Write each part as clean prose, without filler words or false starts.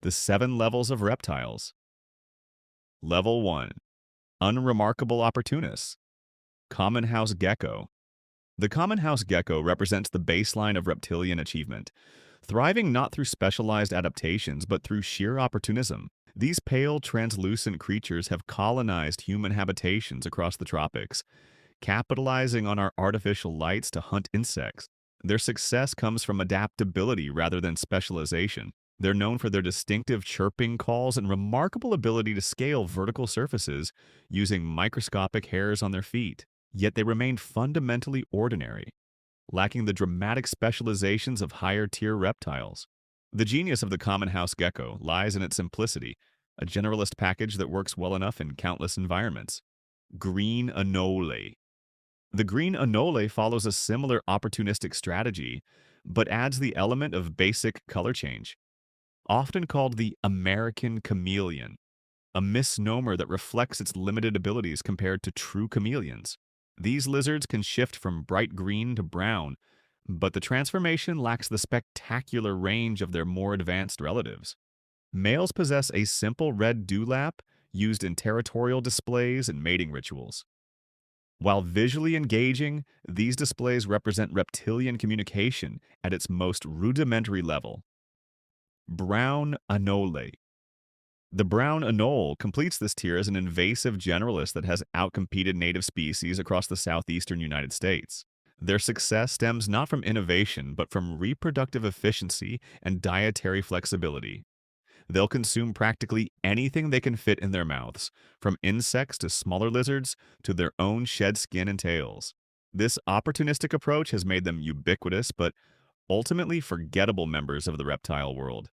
The 7 Levels of Reptiles. Level 1. Unremarkable opportunists. Common house gecko. The common house gecko represents the baseline of reptilian achievement, thriving not through specialized adaptations but through sheer opportunism. These pale, translucent creatures have colonized human habitations across the tropics, capitalizing on our artificial lights to hunt insects. Their success comes from adaptability rather than specialization. They're known for their distinctive chirping calls and remarkable ability to scale vertical surfaces using microscopic hairs on their feet. Yet they remain fundamentally ordinary, lacking the dramatic specializations of higher-tier reptiles. The genius of the common house gecko lies in its simplicity, a generalist package that works well enough in countless environments. Green anole. The green anole follows a similar opportunistic strategy, but adds the element of basic color change. Often called the American chameleon, a misnomer that reflects its limited abilities compared to true chameleons. These lizards can shift from bright green to brown, but the transformation lacks the spectacular range of their more advanced relatives. Males possess a simple red dewlap used in territorial displays and mating rituals. While visually engaging, these displays represent reptilian communication at its most rudimentary level. Brown anole. The brown anole completes this tier as an invasive generalist that has outcompeted native species across the southeastern United States. Their success stems not from innovation, but from reproductive efficiency and dietary flexibility. They'll consume practically anything they can fit in their mouths, from insects to smaller lizards to their own shed skin and tails. This opportunistic approach has made them ubiquitous but ultimately forgettable members of the reptile world.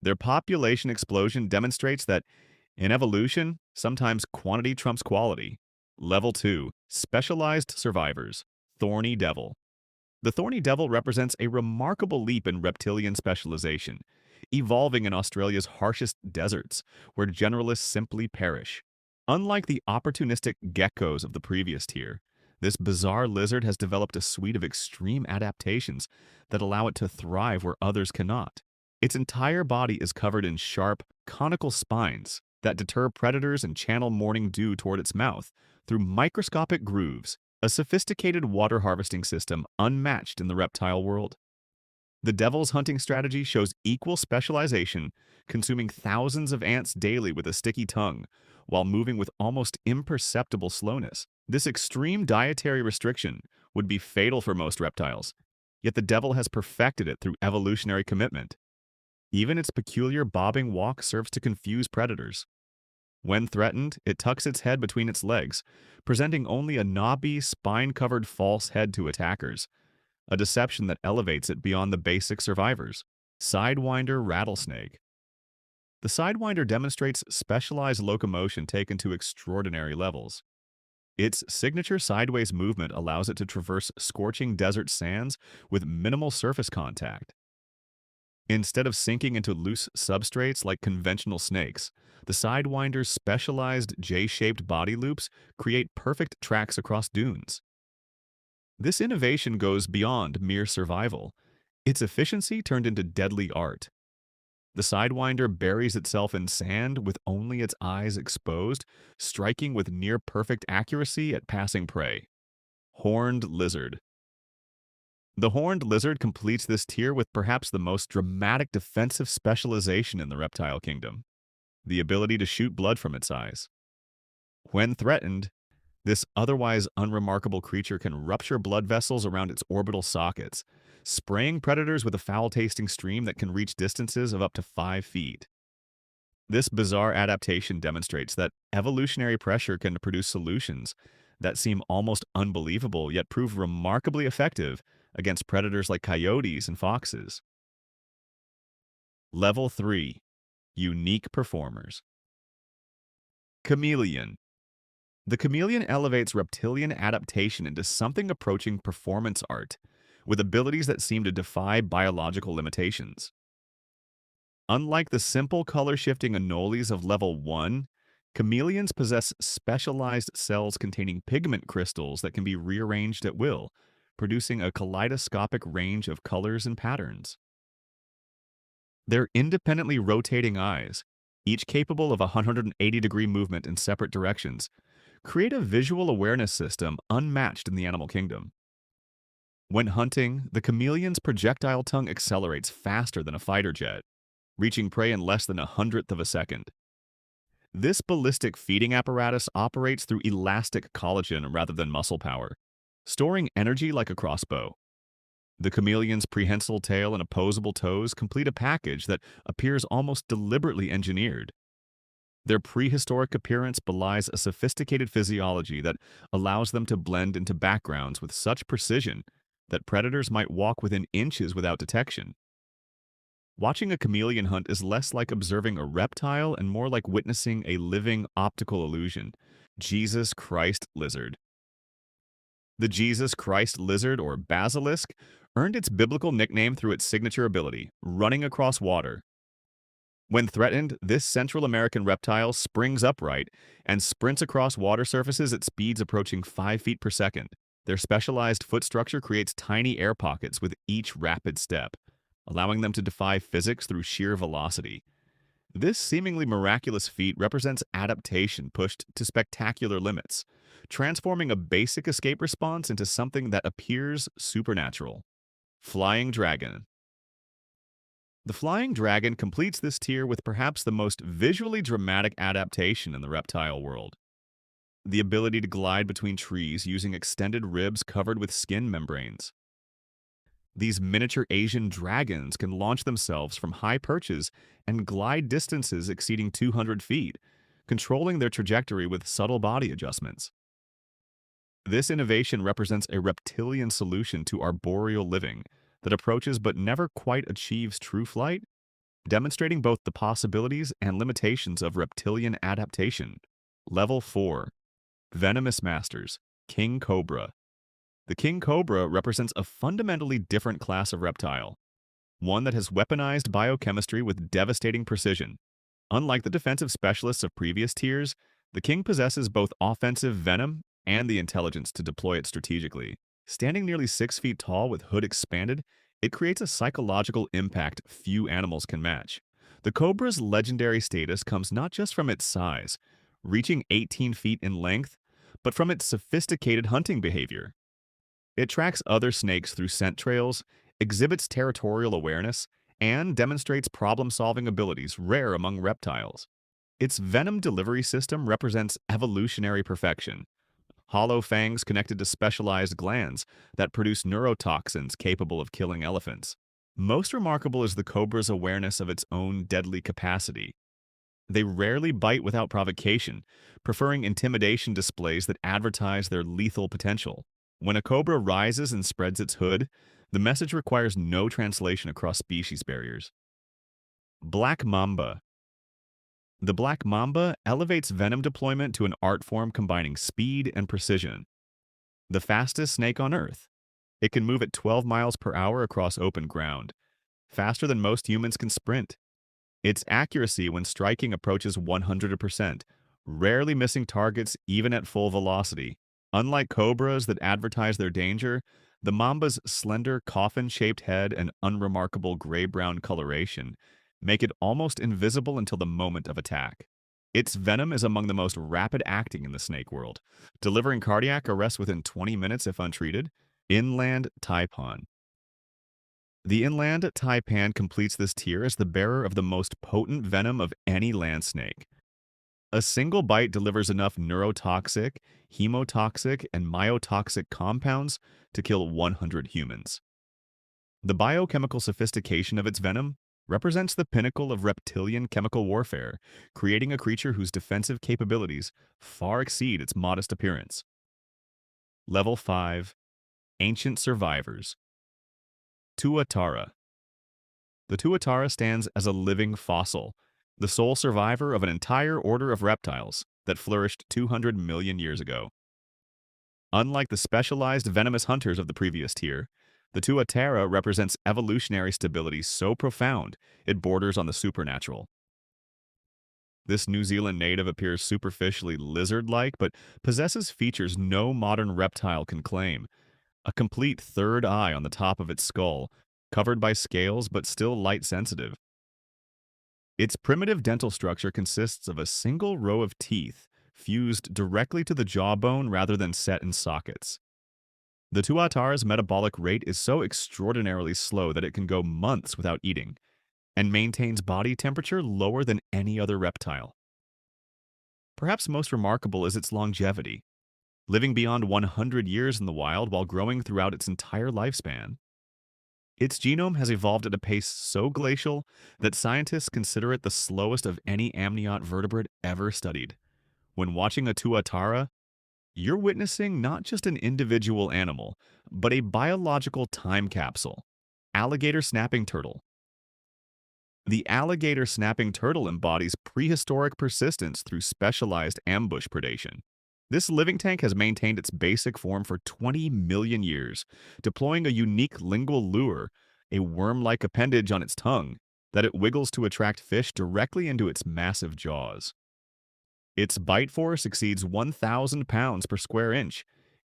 Their population explosion demonstrates that, in evolution, sometimes quantity trumps quality. Level 2. Specialized survivors. Thorny devil. The thorny devil represents a remarkable leap in reptilian specialization, evolving in Australia's harshest deserts, where generalists simply perish. Unlike the opportunistic geckos of the previous tier, this bizarre lizard has developed a suite of extreme adaptations that allow it to thrive where others cannot. Its entire body is covered in sharp, conical spines that deter predators and channel morning dew toward its mouth through microscopic grooves, a sophisticated water harvesting system unmatched in the reptile world. The devil's hunting strategy shows equal specialization, consuming thousands of ants daily with a sticky tongue, while moving with almost imperceptible slowness. This extreme dietary restriction would be fatal for most reptiles, yet the devil has perfected it through evolutionary commitment. Even its peculiar bobbing walk serves to confuse predators. When threatened, it tucks its head between its legs, presenting only a knobby, spine-covered false head to attackers, a deception that elevates it beyond the basic survivors. Sidewinder rattlesnake. The sidewinder demonstrates specialized locomotion taken to extraordinary levels. Its signature sideways movement allows it to traverse scorching desert sands with minimal surface contact. Instead of sinking into loose substrates like conventional snakes, the sidewinder's specialized J-shaped body loops create perfect tracks across dunes. This innovation goes beyond mere survival. Its efficiency turned into deadly art. The sidewinder buries itself in sand with only its eyes exposed, striking with near-perfect accuracy at passing prey. Horned lizard. The horned lizard completes this tier with perhaps the most dramatic defensive specialization in the reptile kingdom: the ability to shoot blood from its eyes. When threatened, this otherwise unremarkable creature can rupture blood vessels around its orbital sockets, spraying predators with a foul-tasting stream that can reach distances of up to 5 feet. This bizarre adaptation demonstrates that evolutionary pressure can produce solutions that seem almost unbelievable yet prove remarkably effective against predators like coyotes and foxes. Level 3. Unique performers. Chameleon. The chameleon elevates reptilian adaptation into something approaching performance art, with abilities that seem to defy biological limitations. Unlike the simple color-shifting anoles of level 1, chameleons possess specialized cells containing pigment crystals that can be rearranged at will, producing a kaleidoscopic range of colors and patterns. Their independently rotating eyes, each capable of a 180-degree movement in separate directions, create a visual awareness system unmatched in the animal kingdom. When hunting, the chameleon's projectile tongue accelerates faster than a fighter jet, reaching prey in less than a hundredth of a second. This ballistic feeding apparatus operates through elastic collagen rather than muscle power, storing energy like a crossbow. The chameleon's prehensile tail and opposable toes complete a package that appears almost deliberately engineered. Their prehistoric appearance belies a sophisticated physiology that allows them to blend into backgrounds with such precision that predators might walk within inches without detection. Watching a chameleon hunt is less like observing a reptile and more like witnessing a living optical illusion. Jesus Christ lizard. The Jesus Christ lizard, or basilisk, earned its biblical nickname through its signature ability, running across water. When threatened, this Central American reptile springs upright and sprints across water surfaces at speeds approaching 5 feet per second. Their specialized foot structure creates tiny air pockets with each rapid step, allowing them to defy physics through sheer velocity. This seemingly miraculous feat represents adaptation pushed to spectacular limits, transforming a basic escape response into something that appears supernatural. Flying dragon. The flying dragon completes this tier with perhaps the most visually dramatic adaptation in the reptile world. The ability to glide between trees using extended ribs covered with skin membranes. These miniature Asian dragons can launch themselves from high perches and glide distances exceeding 200 feet, controlling their trajectory with subtle body adjustments. This innovation represents a reptilian solution to arboreal living that approaches but never quite achieves true flight, demonstrating both the possibilities and limitations of reptilian adaptation. Level 4. Venomous Masters, King Cobra. The king cobra represents a fundamentally different class of reptile, one that has weaponized biochemistry with devastating precision. Unlike the defensive specialists of previous tiers, the king possesses both offensive venom and the intelligence to deploy it strategically. Standing nearly 6 feet tall with hood expanded, it creates a psychological impact few animals can match. The cobra's legendary status comes not just from its size, reaching 18 feet in length, but from its sophisticated hunting behavior. It tracks other snakes through scent trails, exhibits territorial awareness, and demonstrates problem-solving abilities rare among reptiles. Its venom delivery system represents evolutionary perfection. Hollow fangs connected to specialized glands that produce neurotoxins capable of killing elephants. Most remarkable is the cobra's awareness of its own deadly capacity. They rarely bite without provocation, preferring intimidation displays that advertise their lethal potential. When a cobra rises and spreads its hood, the message requires no translation across species barriers. Black Mamba. The black mamba elevates venom deployment to an art form combining speed and precision. The fastest snake on Earth. It can move at 12 miles per hour across open ground, faster than most humans can sprint. Its accuracy when striking approaches 100%, rarely missing targets even at full velocity. Unlike cobras that advertise their danger, the mamba's slender, coffin-shaped head and unremarkable gray-brown coloration make it almost invisible until the moment of attack. Its venom is among the most rapid-acting in the snake world, delivering cardiac arrest within 20 minutes if untreated. Inland taipan. The inland taipan completes this tier as the bearer of the most potent venom of any land snake. A single bite delivers enough neurotoxic, hemotoxic, and myotoxic compounds to kill 100 humans. The biochemical sophistication of its venom represents the pinnacle of reptilian chemical warfare, creating a creature whose defensive capabilities far exceed its modest appearance. Level 5. Ancient Survivors. Tuatara. The tuatara stands as a living fossil, the sole survivor of an entire order of reptiles that flourished 200 million years ago. Unlike the specialized venomous hunters of the previous tier, the tuatara represents evolutionary stability so profound it borders on the supernatural. This New Zealand native appears superficially lizard-like but possesses features no modern reptile can claim. A complete third eye on the top of its skull, covered by scales but still light-sensitive. Its primitive dental structure consists of a single row of teeth fused directly to the jawbone rather than set in sockets. The tuatara's metabolic rate is so extraordinarily slow that it can go months without eating and maintains body temperature lower than any other reptile. Perhaps most remarkable is its longevity, living beyond 100 years in the wild while growing throughout its entire lifespan. Its genome has evolved at a pace so glacial that scientists consider it the slowest of any amniot vertebrate ever studied. When watching a tuatara, you're witnessing not just an individual animal, but a biological time capsule. Alligator snapping turtle. The alligator snapping turtle embodies prehistoric persistence through specialized ambush predation. This living tank has maintained its basic form for 20 million years, deploying a unique lingual lure, a worm-like appendage on its tongue, that it wiggles to attract fish directly into its massive jaws. Its bite force exceeds 1,000 pounds per square inch,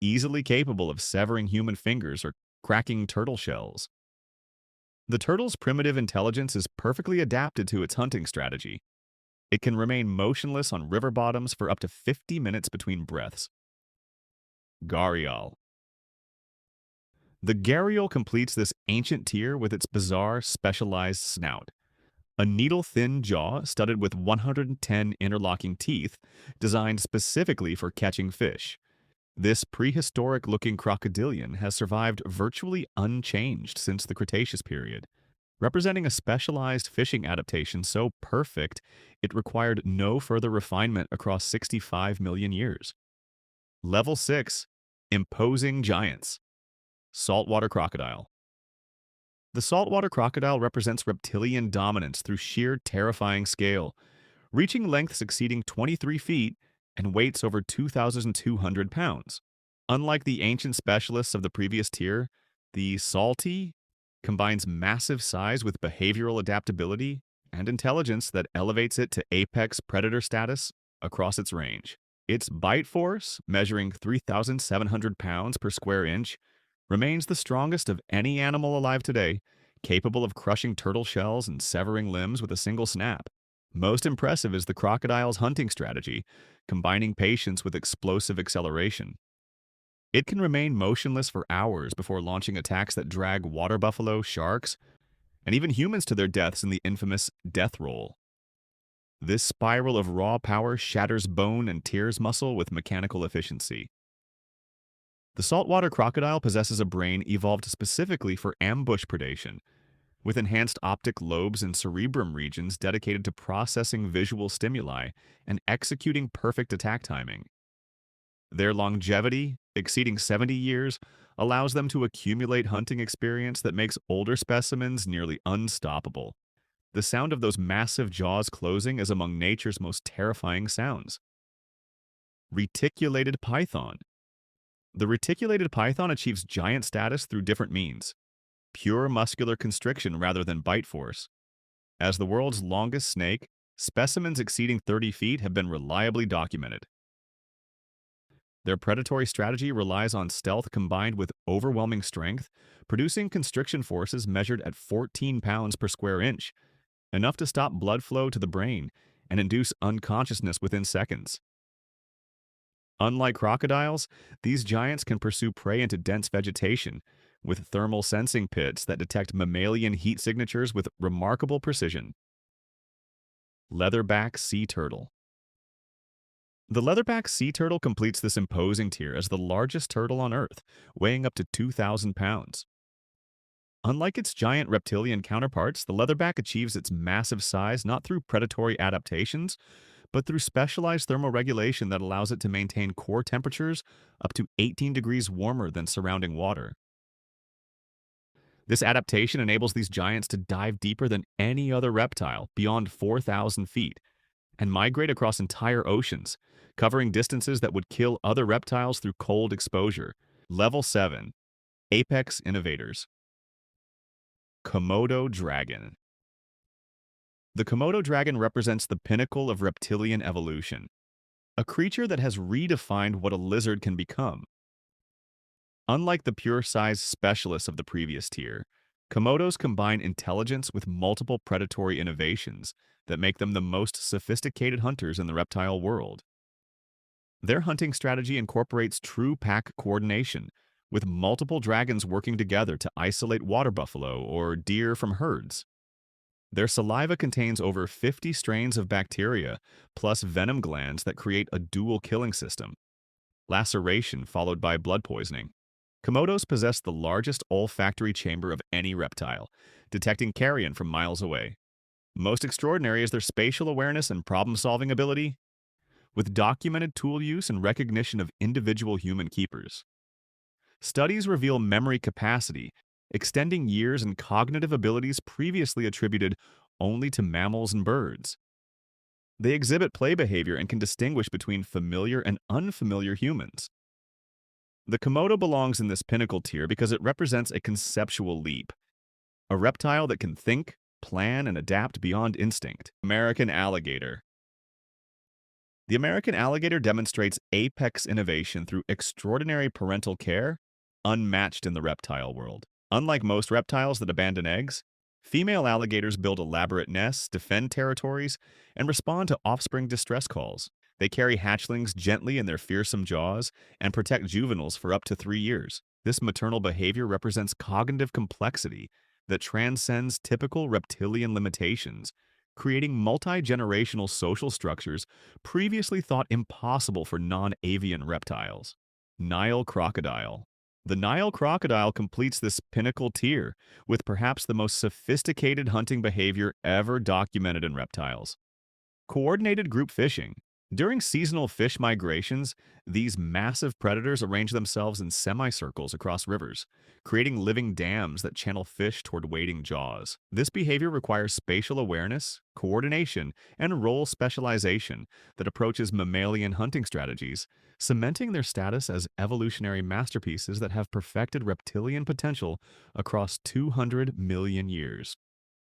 easily capable of severing human fingers or cracking turtle shells. The turtle's primitive intelligence is perfectly adapted to its hunting strategy. It can remain motionless on river bottoms for up to 50 minutes between breaths. Gharial. The gharial completes this ancient tier with its bizarre, specialized snout. A needle-thin jaw studded with 110 interlocking teeth designed specifically for catching fish. This prehistoric-looking crocodilian has survived virtually unchanged since the Cretaceous period, representing a specialized fishing adaptation so perfect it required no further refinement across 65 million years. Level 6. Imposing Giants. Saltwater crocodile. The saltwater crocodile represents reptilian dominance through sheer terrifying scale, reaching lengths exceeding 23 feet and weights over 2,200 pounds. Unlike the ancient specialists of the previous tier, the salty combines massive size with behavioral adaptability and intelligence that elevates it to apex predator status across its range. Its bite force, measuring 3,700 pounds per square inch, remains the strongest of any animal alive today, capable of crushing turtle shells and severing limbs with a single snap. Most impressive is the crocodile's hunting strategy, combining patience with explosive acceleration. It can remain motionless for hours before launching attacks that drag water buffalo, sharks, and even humans to their deaths in the infamous death roll. This spiral of raw power shatters bone and tears muscle with mechanical efficiency. The saltwater crocodile possesses a brain evolved specifically for ambush predation, with enhanced optic lobes and cerebrum regions dedicated to processing visual stimuli and executing perfect attack timing. Their longevity, exceeding 70 years, allows them to accumulate hunting experience that makes older specimens nearly unstoppable. The sound of those massive jaws closing is among nature's most terrifying sounds. Reticulated python. The reticulated python achieves giant status through different means. Pure muscular constriction rather than bite force. As the world's longest snake, specimens exceeding 30 feet have been reliably documented. Their predatory strategy relies on stealth combined with overwhelming strength, producing constriction forces measured at 14 pounds per square inch, enough to stop blood flow to the brain and induce unconsciousness within seconds. Unlike crocodiles, these giants can pursue prey into dense vegetation, with thermal sensing pits that detect mammalian heat signatures with remarkable precision. Leatherback sea turtle. The leatherback sea turtle completes this imposing tier as the largest turtle on Earth, weighing up to 2,000 pounds. Unlike its giant reptilian counterparts, the leatherback achieves its massive size not through predatory adaptations, but through specialized thermoregulation that allows it to maintain core temperatures up to 18 degrees warmer than surrounding water. This adaptation enables these giants to dive deeper than any other reptile, beyond 4,000 feet, and migrate across entire oceans, covering distances that would kill other reptiles through cold exposure. Level 7. Apex Innovators. Komodo dragon. The Komodo dragon represents the pinnacle of reptilian evolution, a creature that has redefined what a lizard can become. Unlike the pure-size specialists of the previous tier, Komodos combine intelligence with multiple predatory innovations that make them the most sophisticated hunters in the reptile world. Their hunting strategy incorporates true pack coordination, with multiple dragons working together to isolate water buffalo or deer from herds. Their saliva contains over 50 strains of bacteria, plus venom glands that create a dual killing system. Laceration followed by blood poisoning. Komodos possess the largest olfactory chamber of any reptile, detecting carrion from miles away. Most extraordinary is their spatial awareness and problem-solving ability, with documented tool use and recognition of individual human keepers. Studies reveal memory capacity, extending years and cognitive abilities previously attributed only to mammals and birds. They exhibit play behavior and can distinguish between familiar and unfamiliar humans. The Komodo belongs in this pinnacle tier because it represents a conceptual leap, a reptile that can think, plan, and adapt beyond instinct. American alligator. The American alligator demonstrates apex innovation through extraordinary parental care, unmatched in the reptile world. Unlike most reptiles that abandon eggs, female alligators build elaborate nests, defend territories, and respond to offspring distress calls. They carry hatchlings gently in their fearsome jaws and protect juveniles for up to 3 years. This maternal behavior represents cognitive complexity that transcends typical reptilian limitations, creating multi-generational social structures previously thought impossible for non-avian reptiles. Nile crocodile. The Nile crocodile completes this pinnacle tier with perhaps the most sophisticated hunting behavior ever documented in reptiles. Coordinated group fishing. During seasonal fish migrations, these massive predators arrange themselves in semicircles across rivers, creating living dams that channel fish toward waiting jaws. This behavior requires spatial awareness, coordination, and role specialization that approaches mammalian hunting strategies, cementing their status as evolutionary masterpieces that have perfected reptilian potential across 200 million years.